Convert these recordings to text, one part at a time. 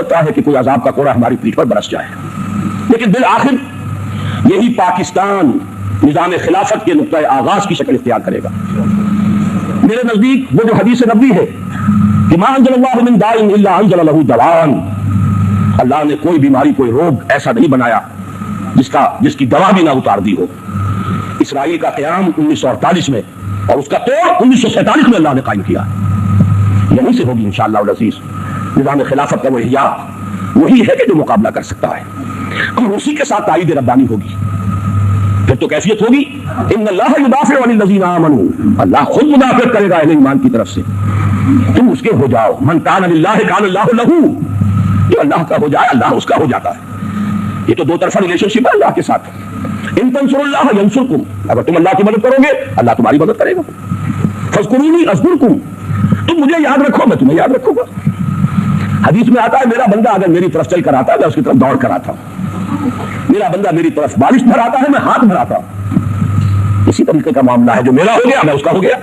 سکتا ہے کہ کوئی عذاب کا کوڑا ہماری پیٹھ پر برس جائے، لیکن بالآخر یہی پاکستان نظام خلافت کے نقطۂ آغاز کی شکل اختیار کرے گا۔ میرے نزدیک وہ جو حدیث نبوی ہے کہ ما انزل اللہ من داء الا انزل له دواء، اللہ نے کوئی بیماری کوئی روگ ایسا نہیں بنایا جس کی دوا بھی نہ اتار دی ہو۔ اسرائیل کا قیام 1948 میں اور اس کا توڑ 1947 میں اللہ نے قائم کیا، یہیں سے ہوگی انشاءاللہ العزیز نظام خلافت کا وہ احیاء، وہی ہے کہ جو مقابلہ کر سکتا ہے، اور اسی کے ساتھ تائید ربانی ہوگی۔ پھر تو کیفیت ہوگی ان اللہ یدافع عن الذین آمنوا، اللہ خود مدافعت کرے گا اہل ایمان کی طرف سے، تم اس کے ہو جاؤ۔ من کان للہ کان اللہ لہ، جو اللہ کا ہو جائے اللہ اس کا ہو جاتا ہے۔ یہ تو دو طرفہ ریلیشن شپ ہے اللہ کے ساتھ۔ ان تنصروا اللہ ینصرکم، اگر تم اللہ کی مدد کرو گے اللہ تمہاری مدد کرے گا۔ فاذکرونی اذکرکم، تم مجھے یاد رکھو میں تمہیں یاد رکھوں گا۔ حدیث میں آتا ہے میرا بندہ اگر میری طرف چل کر آتا ہے میں اس کی طرف دوڑ کر آتا ہوں، میرا بندہ میری طرف بارش بھر آتا ہے میں ہاتھ بھراتا ہوں۔ اسی طریقے کا معاملہ ہے، جو میرا ہو گیا میں اس کا ہو گیا۔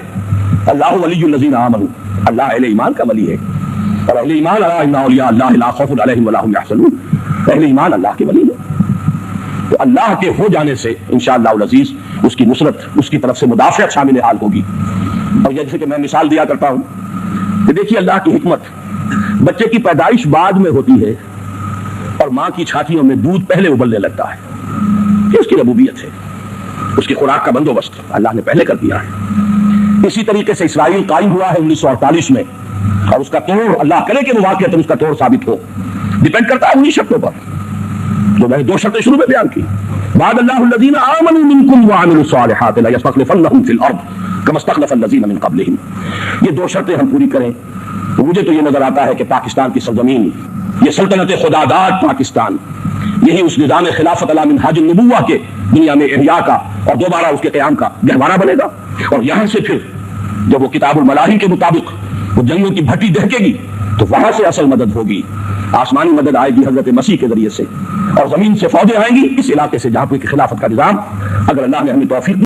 اللہ ولی الذین آمنوا، اللہ اہل ایمان کا ولی ہے، اور اہل ایمان الا ان اولیاء اللہ لا خوف علیہم ولا هم یحزنون، اہل ایمان اللہ کے ولی ہے۔ تو اللہ کے ہو جانے سے انشاءاللہ العزیز اس کی نصرت، اس کی طرف سے مدافعت شامل حال ہوگی۔ اور جیسے کہ میں مثال دیا کرتا ہوں کہ دیکھیے اللہ کی حکمت، بچے کی پیدائش بعد میں ہوتی ہے اور ماں کی چھاتیوں میں دودھ پہلے ابلنے لگتا ہے، یہ اس کی ربوبیت ہے، اس کی خوراک کا بندوبست اللہ نے پہلے کر دیا ہے۔ اسی طریقے سے اسرائیل قائم ہوا ہے 1948 میں، اور اس کا توڑ اللہ کرے کہ وہ واقعتاً اس کا توڑ ثابت ہو، ڈیپینڈ کرتا ہے انہی شرطوں پر جو میں نے دو شرطیں شروع میں بیان کی۔ وعد اللہ الذین آمنوا منکم وعملوا الصالحات لیستخلفنہم فی الارض کما استخلف الذین من قبلہم، یہ دو شرطیں ہم پوری کریں تو مجھے تو یہ نظر آتا ہے کہ پاکستان کی سرزمین، یہ سلطنت خداداد پاکستان، یہی اس نظام خلافت علی منہاج النبوہ کے دنیا میں احیاء کا اور دوبارہ اس کے قیام کا گہوارہ بنے گا۔ اور یہاں سے پھر جب وہ کتاب الملاحی کے مطابق وہ جنگوں کی بھٹی دہکے گی تو وہاں سے اصل مدد ہوگی، آسمانی مدد آئے گی حضرت مسیح کے ذریعے سے، اور زمین سے فوجیں آئیں گی اس علاقے سے جہاں پہ خلافت کا نظام اگر اللہ نے ہمیں توفیق